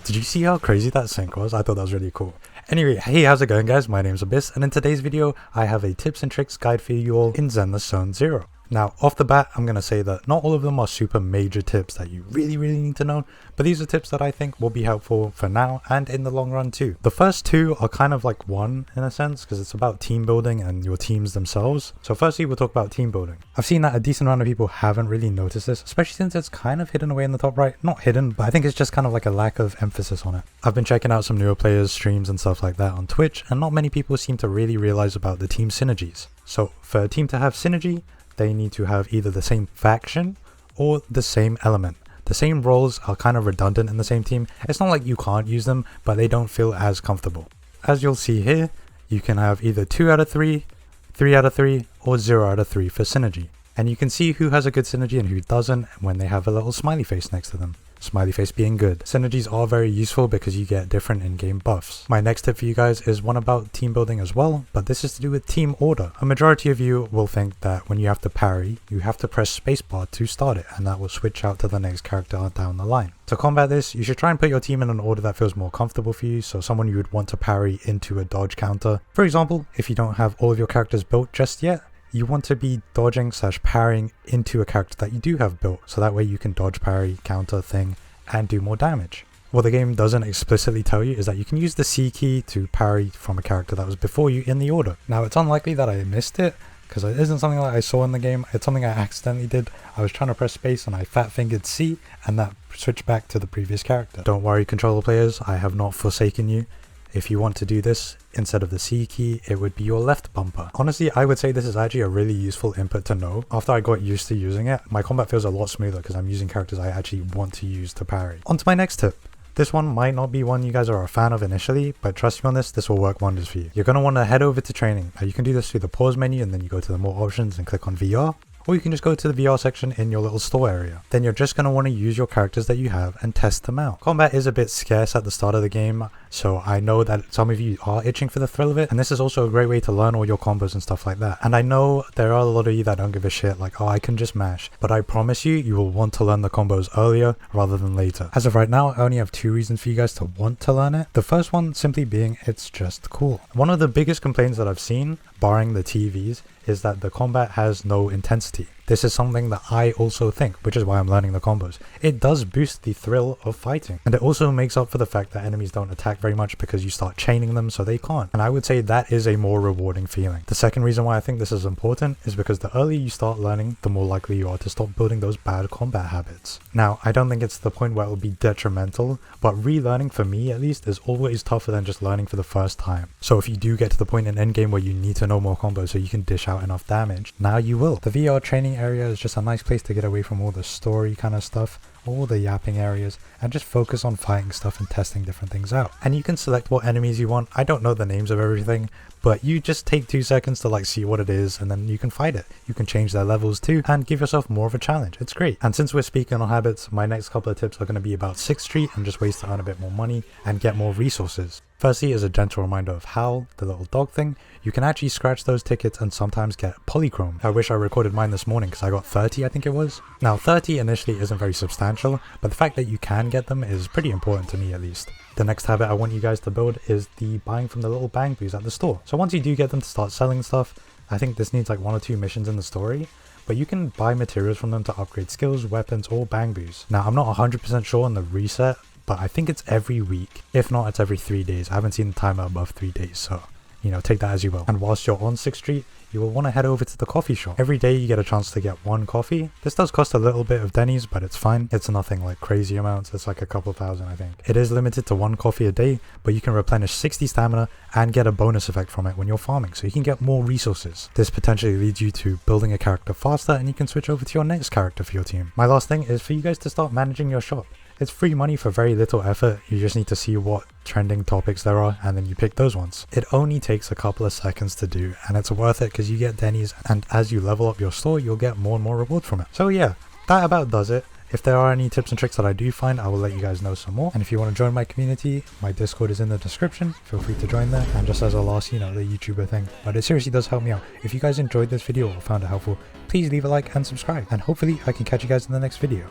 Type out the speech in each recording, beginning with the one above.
Did you see how crazy that sync was? I thought that was really cool. Anyway, hey, how's it going guys? My name's Abyss, and in today's video, I have a tips and tricks guide for you all in Zenless Zone Zero. Now, off the bat, I'm going to say that not all of them are super major tips that you really need to know, but these are tips that I think will be helpful for now and in the long run too. The first two are kind of like one in a sense, because it's about team building and your teams themselves. So firstly, we'll talk about team building. I've seen that a decent amount of people haven't really noticed this, especially since it's kind of hidden away in the top right. Not hidden, but I think it's just kind of like a lack of emphasis on it. I've been checking out some newer players' streams and stuff like that on Twitch, and not many people seem to really realize about the team synergies. So for a team to have synergy, they need to have either the same faction or the same element. The same roles are kind of redundant in the same team. It's not like you can't use them, but they don't feel as comfortable. As you'll see here, you can have either 2 out of 3, 3 out of 3, or 0 out of 3 for synergy. And you can see who has a good synergy and who doesn't when they have a little smiley face next to them. Smiley face being good. Synergies are very useful because you get different in-game buffs. My next tip for you guys is one about team building as well, but this is to do with team order. A majority of you will think that when you have to parry, you have to press spacebar to start it, and that will switch out to the next character down the line. To combat this, you should try and put your team in an order that feels more comfortable for you, so someone you would want to parry into a dodge counter. For example, if you don't have all of your characters built just yet, you want to be dodging / parrying into a character that you do have built, so that way you can dodge, parry, counter thing, and do more damage. What the game doesn't explicitly tell you is that you can use the C key to parry from a character that was before you in the order. Now it's unlikely that I missed it, because it isn't something that I saw in the game, it's something I accidentally did. I was trying to press space and I fat fingered C, and that switched back to the previous character. Don't worry controller players, I have not forsaken you. If you want to do this, instead of the C key, it would be your left bumper. Honestly, I would say this is actually a really useful input to know. After I got used to using it, my combat feels a lot smoother because I'm using characters I actually want to use to parry. On to my next tip. This one might not be one you guys are a fan of initially, but trust me on this will work wonders for you. You're going to want to head over to training. Now you can do this through the pause menu and then you go to the more options and click on VR. Or you can just go to the VR section in your little store area. Then you're just going to want to use your characters that you have and test them out. Combat is a bit scarce at the start of the game, so I know that some of you are itching for the thrill of it, and this is also a great way to learn all your combos and stuff like that. And I know there are a lot of you that don't give a shit, like, oh, I can just mash, but I promise you, you will want to learn the combos earlier rather than later. As of right now, I only have 2 reasons for you guys to want to learn it. The first one simply being it's just cool. One of the biggest complaints that I've seen, barring the TVs, is that the combat has no intensity. This is something that I also think, which is why I'm learning the combos. It does boost the thrill of fighting, and it also makes up for the fact that enemies don't attack very much because you start chaining them so they can't, and I would say that is a more rewarding feeling. The second reason why I think this is important is because the earlier you start learning, the more likely you are to stop building those bad combat habits. Now, I don't think it's the point where it will be detrimental, but relearning for me at least is always tougher than just learning for the first time. So if you do get to the point in endgame where you need to know more combos so you can dish out enough damage, now you will. The VR training area is just a nice place to get away from all the story kind of stuff, all the yapping areas, and just focus on fighting stuff and testing different things out. And you can select what enemies you want. I don't know the names of everything, but you just take 2 seconds to like see what it is and then you can fight it. You can change their levels too and give yourself more of a challenge. It's great. And since we're speaking on habits, my next couple of tips are going to be about 6th Street and just ways to earn a bit more money and get more resources. Firstly, as a gentle reminder of Howl, the little dog thing, you can actually scratch those tickets and sometimes get polychrome. I wish I recorded mine this morning because I got 30, I think it was. Now 30 initially isn't very substantial, but the fact that you can get them is pretty important to me at least. The next habit I want you guys to build is the buying from the little bang boos at the store. So once you do get them to start selling stuff, I think this needs like 1 or 2 missions in the story, but you can buy materials from them to upgrade skills, weapons, or bang boos. Now I'm not 100% sure on the reset, but I think it's every week. If not, it's every 3 days. I haven't seen the timer above 3 days, so you know, take that as you will. And whilst you're on 6th Street, you will want to head over to the coffee shop. Every day you get a chance to get 1 coffee. This does cost a little bit of Denny's, but it's fine. It's nothing like crazy amounts. It's like a couple thousand, I think. It is limited to 1 coffee a day, but you can replenish 60 stamina and get a bonus effect from it when you're farming, so you can get more resources. This potentially leads you to building a character faster, and you can switch over to your next character for your team. My last thing is for you guys to start managing your shop. It's free money for very little effort. You just need to see what trending topics there are and then you pick those ones. It only takes a couple of seconds to do and it's worth it because you get Denny's, and as you level up your store you'll get more and more rewards from it. So yeah, that about does it. If there are any tips and tricks that I do find, I will let you guys know some more. And if you want to join my community, my Discord is in the description. Feel free to join there. And just as a last, the YouTuber thing. But it seriously does help me out. If you guys enjoyed this video or found it helpful, please leave a like and subscribe. And hopefully I can catch you guys in the next video.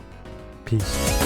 Peace.